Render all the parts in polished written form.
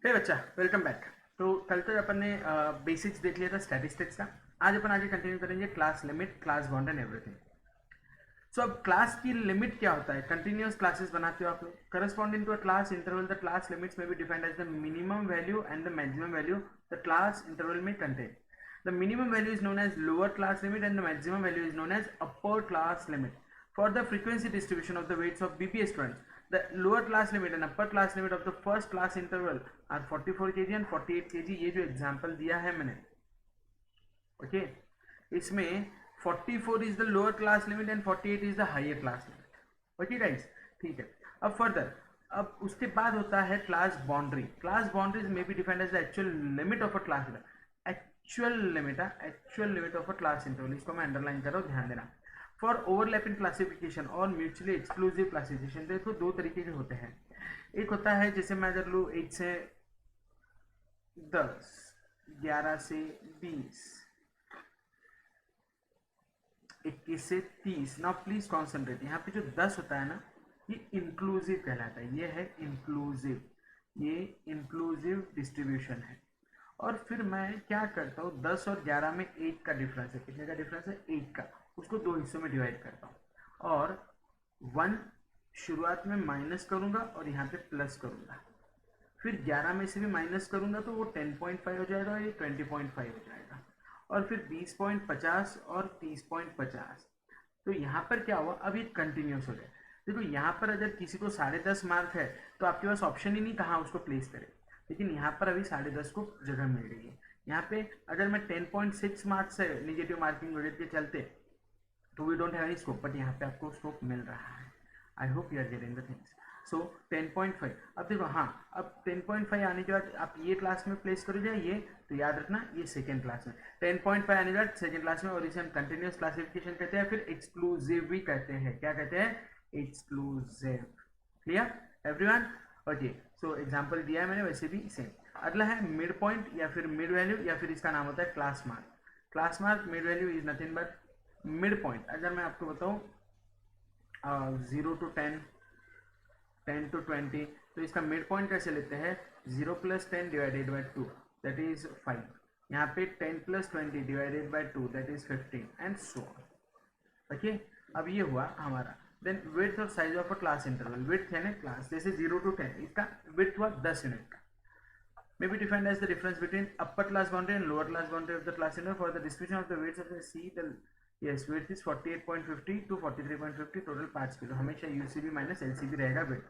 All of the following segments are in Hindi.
हे बच्चा, वेलकम बैक। तो कल तक अपन ने बेसिक्स देख लिया था स्टैटिस्टिक्स का। आज अपन आगे कंटिन्यू करेंगे class limit, class bound and everything. So अब क्लास की लिमिट क्या होता है? कंटिन्यूअस क्लासेस बनाते हो आप लोग। Corresponding to a class interval the class limits में be defined as the minimum value and the maximum value the class interval में contain. The minimum value is known as lower class limit and the maximum value is known as upper class limit. For the frequency distribution of the weights of BPA students, the lower class limit and upper class limit of the first class interval are 44 kg and 48 kg। ये जो एग्जाम्पल दिया है मैंने, ओके, इसमें 44 is the lower class limit and 48 is the higher class limit. Okay guys, ठीक है। अब फर्दर, अब उसके बाद होता है क्लास बाउंड्री। क्लास बाउंड्रीज में be defined as the actual limit of a class. Actual limit of a class interval, इसको मैं अंडरलाइन कर रहा हूँ, ध्यान देना। फॉर ओवरलैपिंग क्लासिफिकेशन और म्यूचुअली एक्सक्लूसिव क्लासिफिकेशन, देखो दो तरीके के होते हैं। एक होता है जैसे मैं अगर लूँ 8 से 10, 11 से 20, 21 से 30। नाउ प्लीज कॉन्सेंट्रेट, यहाँ पे जो 10 होता है ना, ये इंक्लूसिव कहलाता है। ये है इंक्लूसिव, ये इंक्लूसिव डिस्ट्रीब्यूशन है। और फिर मैं क्या करता हूँ, 10 और 11 में 8 का डिफरेंस है। कितने का डिफरेंस है? 8 का। उसको दो हिस्सों में डिवाइड करता हूँ और 1 शुरुआत में माइनस करूँगा और यहाँ पे प्लस करूँगा। फिर 11 में से भी माइनस करूँगा तो वो 10.5 हो जाएगा और ये 20.5 हो जाएगा। और फिर 20.50 और 30.50। तो यहाँ पर क्या हुआ, अब ये कंटिन्यूस हो गया। देखो यहाँ पर अगर किसी को 10.5 मार्क है तो आपके पास ऑप्शन ही नहीं कहाँ उसको प्लेस करें, लेकिन यहाँ पर अभी 10.5 को जगह मिल रही है। यहाँ पे अगर मैं 10.6 मार्क्स है निगेटिव मार्किंग वजह के चलते, तो we don't have any scope, but यहाँ पे आपको स्कोप मिल रहा है। I hope you are getting the things. So 10.5, अब देखो, हाँ, अब 10.5 आने के बाद आप ये क्लास में प्लेस करोगे ये, तो याद रखना ये सेकेंड क्लास में। 10.5 आने के बाद सेकेंड क्लास में, और इसे हम कंटिन्यूस क्लासिफिकेशन कहते हैं, फिर एक्सक्लूसिव भी कहते हैं। क्या कहते हैं? Exclusive. Clear everyone? Okay, so example दिया है मैंने, वैसे भी सेम। अगला है मिड पॉइंट या फिर मिड वैल्यू, या फिर इसका नाम होता है class mark. Class mark, mid value is nothing but mid point. अगर मैं आपको बताऊं 0 to 10, 10 to 20, तो इसका मिड पॉइंट कैसे लेते हैं? 0 + 10 डिवाइडेड बाई 2, दैट इज 5। यहाँ पे 10 + 20 divided by 2, that is 15 and so on. Okay, अब ये हुआ हमारा। देन विड्थ और size of a class interval. Width है ना क्लास, जैसे 0 to 10, इसका विड्थ हुआ 10 यूनिट का। May be defined as the difference between upper class boundary and lower class boundary of the class interval for the distribution of the weights of the C. The yes weight is 48.50 to 43.50, total 5 kilo. हमेशा UCB माइनस LCB रहेगा वेट।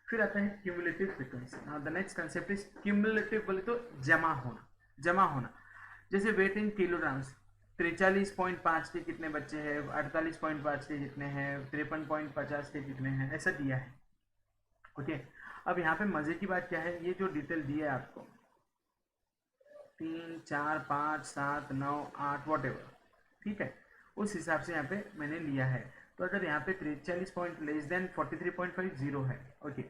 फिर आता है cumulative frequency. Now the next concept is cumulative, बोले तो जमा होना। जमा होना जैसे वेट इन किलोग्राम्स, 43.5 के कितने बच्चे हैं, 48.5 के कितने हैं, 53.50 के कितने हैं, ऐसा दिया है। ओके, अब यहाँ पे मजे की बात क्या है, ये जो डिटेल दी है आपको 3, 4, 5, 7, 9, 8 वॉट एवर, ठीक है, उस हिसाब से यहाँ पे मैंने लिया है। तो अगर यहाँ पे 43 पॉइंट लेस देन 43.5 जीरो है, ओके,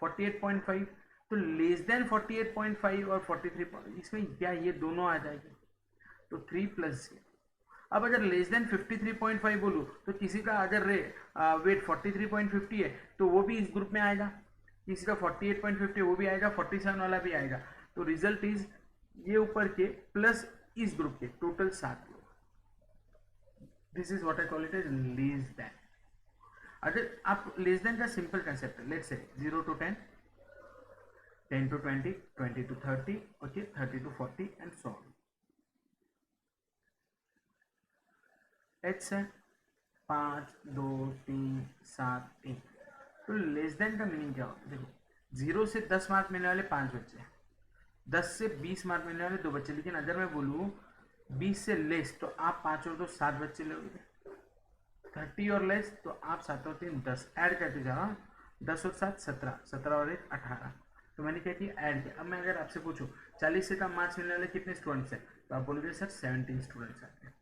48.5 तो लेस देन 48.5 और 43, इसमें क्या ये दोनों आ जाएंगे, तो 3 + 0। अब अगर लेस देन 53.5 बोलूँ तो किसी का अगर वेट 43.50 है तो वो भी इस ग्रुप में आएगा, किसी का 48.50 वो भी आएगा, 47 वाला भी आएगा। तो रिजल्ट इज ये ऊपर के प्लस इस ग्रुप के टोटल 7 लोग। This is what I call it as less than. अगर आप लेस देन का सिंपल कंसेप्ट है, let's say 0 to 10, 10 to 20, 20 to 30, okay, 30 to 40 and so on. X है 5, 2, 3, 7, 1। तो लेस देन का मीनिंग क्या होता है? देखो 0 से 10 मार्क मिलने वाले 5 बच्चे हैं, 10 से 20 मार्क मिलने वाले 2 बच्चे। लेकिन अगर मैं बोलूँ 20 से लेस तो आप 5 और 2 7 बच्चे लोगे, 30 और लेस तो आप 7 और 3 10, ऐड करते जाओ, 10 और 7 17, 17 और 1 18। तो मैंने क्या किया, ऐड किया। अब मैं अगर आपसे पूछूं 40 से कम मार्क्स मिलने वाले कितने स्टूडेंट्स हैं, तो आप बोलोगे सर 17 स्टूडेंट्स आते हैं।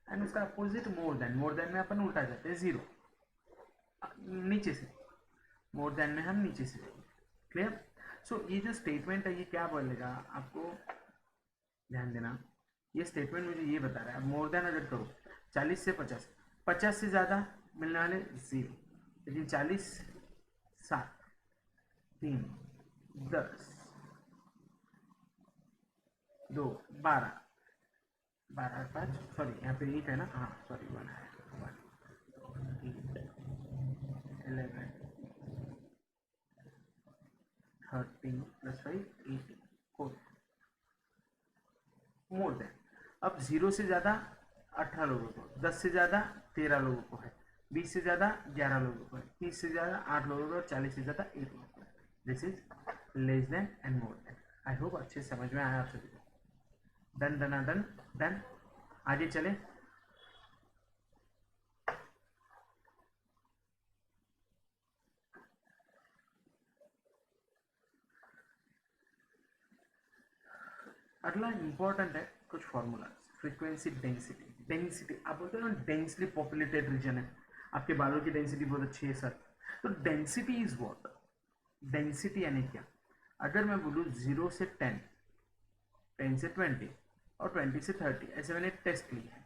एंड उसका अपोजिट मोर देन में अपन उल्टा जाते हैं, 0 नीचे से, मोर देन में हम नीचे से जाएंगे। क्लियर? सो ये जो स्टेटमेंट है ये क्या बोलेगा आपको, ध्यान देना। ये स्टेटमेंट मुझे ये बता रहा है, अब मोर देन अगर करो 40 से 50, 50 से ज़्यादा मिलने वाले 0, लेकिन 40, 7, 3, 10, 2 12 12 5 सॉरी यहाँ पे 8 है ना, हाँ सॉरी 1 है 1 8 11 13 प्लस 5 18 4 मोर देन। अब 0 से ज़्यादा 18 लोगों को, 10 से ज़्यादा 13 लोगों को है, 20 से ज़्यादा 11 लोगों को है, 30 से ज़्यादा 8 लोगों को और 40 से ज़्यादा 1 लोगों को है। This is less than and more than. I hope अच्छे समझ में आया आप सभी को। डन डन डन डन, आगे चले। अगला इंपॉर्टेंट है कुछ फॉर्मूला। फ्रीक्वेंसी डेंसिटी, डेंसिटी आप बोलते हो ना डेंसली पॉपुलेटेड रीजन है, आपके बालों की डेंसिटी बहुत अच्छी है सर, तो डेंसिटी इज व्हाट, डेंसिटी यानी क्या। अगर मैं बोलूँ 0 से 10, 10 से 20 और 20 से 30, ऐसे मैंने टेस्ट लिया है,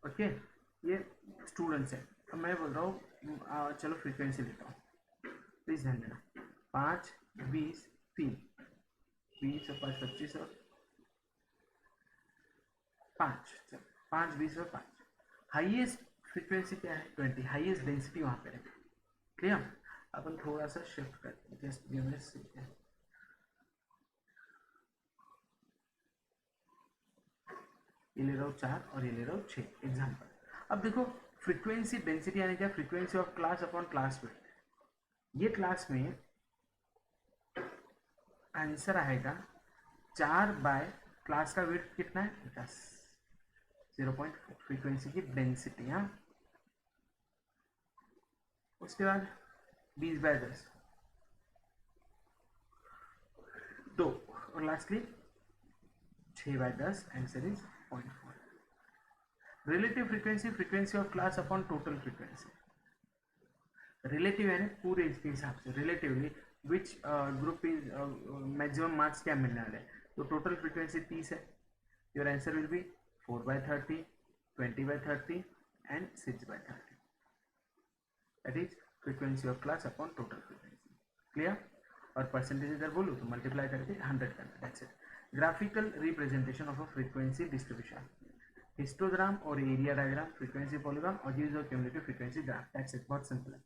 ओके ये स्टूडेंट्स हैं। अब मैं बोल रहा हूँ चलो फ्रीक्वेंसी लेता हूँ, प्लीज़ ध्यान देना। 5 20 3 20 और 5 25 और 5, 5 20 और 5। हाईएस्ट फ्रीक्वेंसी क्या है 20, हाईएस्ट डेंसिटी वहाँ पे है। क्लियर। अपन थोड़ा सा शिफ्ट करते हैं, जस्ट गिव मी सेकंड। ये ले रहा हूँ 4 और ये ले रहा हूँ 6 एग्जाम्पल। अब देखो फ्रीक्वेंसी डेंसिटी यानी क्या, frequency of class upon class width. ये क्लास में आंसर आएगा 4 बाय क्लास का विड्थ कितना है 10, 0.4 फ्रीक्वेंसी की डेंसिटी। हाँ उसके बाद 20 बाय 10 2 और lastly 6 by 10 answer is 0.4। Relative frequency, frequency of class upon total frequency. Relative है ना पूरे इसके हिसाब से, relatively which group is maximum marks क्या मिलने वाले हैं, तो टोटल फ्रीक्वेंसी 30 है। Your answer will be 4 by 30, 20 by 30 and 6 by 30। That is frequency of class upon total frequency. Clear. और परसेंटेज इधर बोलूँ तो मल्टीप्लाई करके 100 करना, that's it. Graphical representation of a frequency distribution, histogram और एरिया डायग्राम, फ्रीक्वेंसी पॉलीगॉन और use of cumulative frequency graph, that's it, बहुत सिंपल है।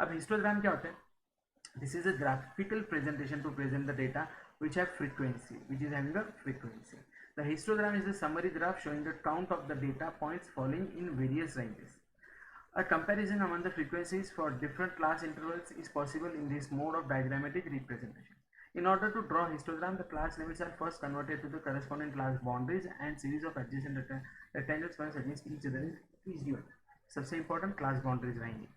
अब हिस्टोग्राम क्या होता है, this is a graphical presentation to present the data which have frequency, which is having a frequency. The histogram is a summary graph showing the count of the data points falling in various ranges. A comparison among the frequencies for different class intervals is possible in this mode of diagrammatic representation. In order to draw histogram, the class limits are first converted to the corresponding class boundaries and series of adjacent rectangles points against each other is given. सबसे important class boundaries रहेंगी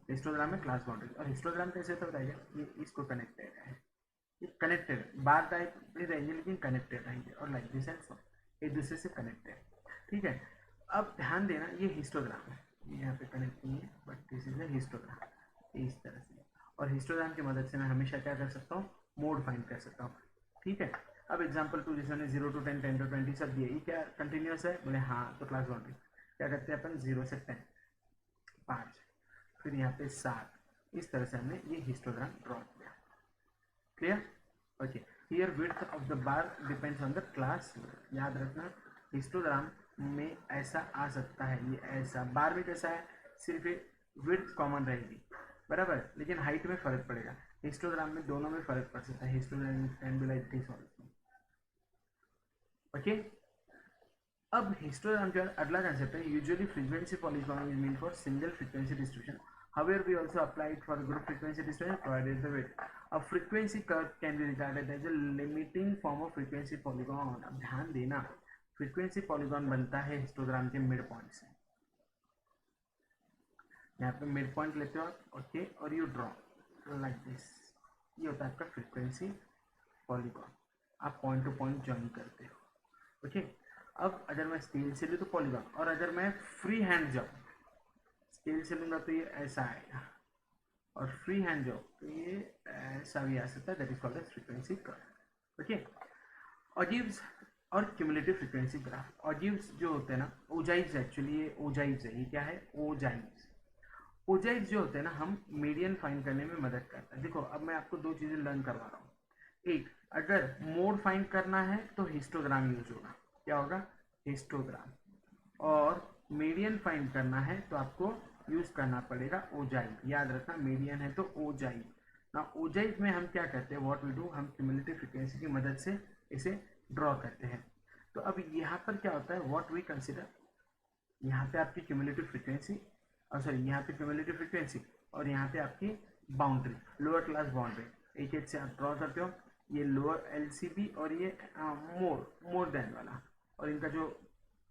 हिस्टोग्राम में, क्लास बाउंड्री। और हिस्टोग्राम कैसे होता है बताइए, ये इसको कनेक्टेड है, ये कनेक्टेड बार टाइप भी रहेंगे लेकिन कनेक्टेड रहेंगे, और लाइक दिस एंड सो एक दूसरे से कनेक्टेड, ठीक है। अब ध्यान देना ये हिस्टोग्राम है, ये यहाँ पे कनेक्ट नहीं है but this is a histogram, इस तरह से। और हिस्टोग्राम की मदद से मैं हमेशा क्या कर सकता हूँ, मोड फाइंड कर सकता हूँ, ठीक है। अब एग्जाम्पल 2 जिसमें 0 to 10, 10 to 20 सब दिए, ये क्या कंटिन्यूस है, बोले हाँ, तो क्लास बाउंड्री क्या करते हैं अपन, 0 से 10 5, फिर यहाँ पे 7, इस तरह से हमने ये हिस्टोग्राम ड्रॉ किया। Clear. Okay, here width of the bar depends on the class. याद रखना हिस्टोग्राम में ऐसा आ सकता है, ये ऐसा बार में कैसा है, सिर्फ एक विड्थ कॉमन रहेगी बराबर, लेकिन हाइट में फर्क पड़ेगा। हिस्टोग्राम में दोनों में फर्क पड़ सकता है, histogram can be like this also. Okay, अब हिस्टोग्राम का अगला कंसेप्ट है, usually frequency polygon is mean for single frequency distribution. However, we also apply it for group frequency distribution provided the width. A frequency curve can be regarded as a limiting form of frequency polygon. अब ध्यान देना frequency polygon बनता है हिस्टोग्राम के मिड पॉइंट से। यहाँ पे मिड पॉइंट लेते हो आप, ओके, और यू ड्रॉ लाइक दिस, ये होता है आपका फ्रीक्वेंसी पॉलीगॉन। आप पॉइंट टू पॉइंट ज्वाइन करते हो, ओके। अब अगर मैं स्केल से लूँ तो पॉलीगॉन, और अगर मैं फ्री हैंड जाऊँ स्केल से लूँगा तो ये ऐसा आएगा, और फ्री हैंड जाओ तो ये ऐसा भी आ सकता है, that is called as frequency curve, okay. Ogives और क्यूमुलेटिव फ्रीक्वेंसी ग्राफ। ऑजिव्स जो होते हैं ना, ओजाइव्स एक्चुअली ये ओजाइव्स है, ये क्या है, ओजाइव्स। ओजाइव्स जो होते हैं ना, हम मीडियन फाइंड करने में मदद करता है। देखो अब मैं आपको दो चीज़ें लर्न करवा रहा हूँ। एक, अगर मोड फाइंड करना है तो हिस्टोग्राम यूज होगा, क्या होगा, हिस्टोग्राम। और मीडियन फाइंड करना है तो आपको यूज करना पड़ेगा ओजाई, याद रखना मीडियन है तो ओजाई ना। ओजाई में हम क्या करते हैं, व्हाट वी डू, हम क्यूमुलेटिव फ्रीक्वेंसी की मदद से इसे ड्रॉ करते हैं। तो अब यहाँ पर क्या होता है, व्हाट वी कंसिडर, यहाँ पे आपकी क्यूमुलेटिव फ्रीक्वेंसी और सॉरी यहाँ पे क्यूमुलेटिव फ्रीक्वेंसी और यहाँ पे आपकी बाउंड्री, लोअर क्लास बाउंड्री एक से आप ड्रॉ करते हो। ये लोअर एलसीबी और ये मोर देन वाला, और इनका जो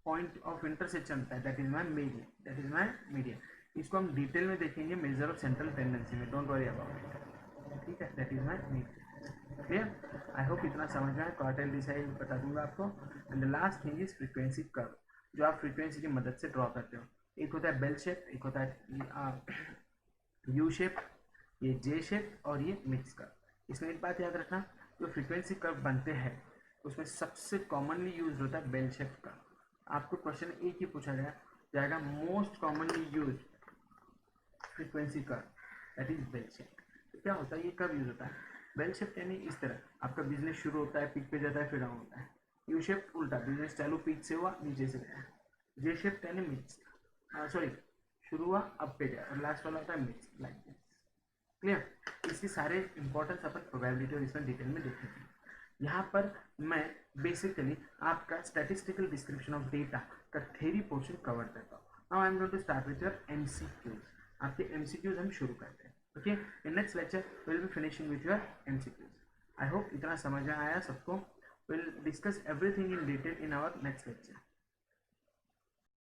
पॉइंट ऑफ इंटरसेक्शन होता है that is my median, that is my median. इसको हम डिटेल में देखेंगे मेजर ऑफ सेंट्रल टेंडेंसी में, डोंट वरी अबाउट इट, ठीक है, that is my median. Clear, I hope इतना समझ में आए। क्वार्टाइल डिसाइड बता दूंगा आपको। And the last thing is frequency curve, जो आप फ्रीक्वेंसी की मदद से ड्रॉ करते हो। एक होता है बेल शेप, एक होता है यू शेप, ये जे शेप और ये मिक्स कर्व। इसमें एक बात याद रखना, जो फ्रीक्वेंसी कर्व बनते हैं उसमें सबसे कॉमनली यूज होता है बेल शेप कर्व। आपको क्वेश्चन एक ही पूछा जाएगा, most commonly use frequency curve that is bell shape. तो क्या होता है, ये कब यूज होता है, बेल शेप यानी इस तरह आपका बिजनेस शुरू होता है, पीक पे जाता है, फिर डाउन होता है। यू शेप उल्टा, बिजनेस चालू पीक से हुआ, नीचे से गया। जे शेप यानी मिक्स, सॉरी शुरू हुआ अब पे गया, और लास्ट वाला होता है मिक्स, लाइक दिस। क्लियर, इसके सारे इंपॉर्टेंस अपन प्रोबेबिलिटी और इसमें डिटेल में देखेंगे। यहाँ पर मैं बेसिकली आपका स्टैटिस्टिकल डिस्क्रिप्शन ऑफ डेटा का थ्योरी पोर्शन कवर करता हूँ। Now I am going to start with your MCQs. आपके एमसीक्यूज हम शुरू करते हैं। Okay, in next lecture will be finishing with your MCQs. I hope इतना समझ में आया सबको। Will discuss everything in detail in our next lecture.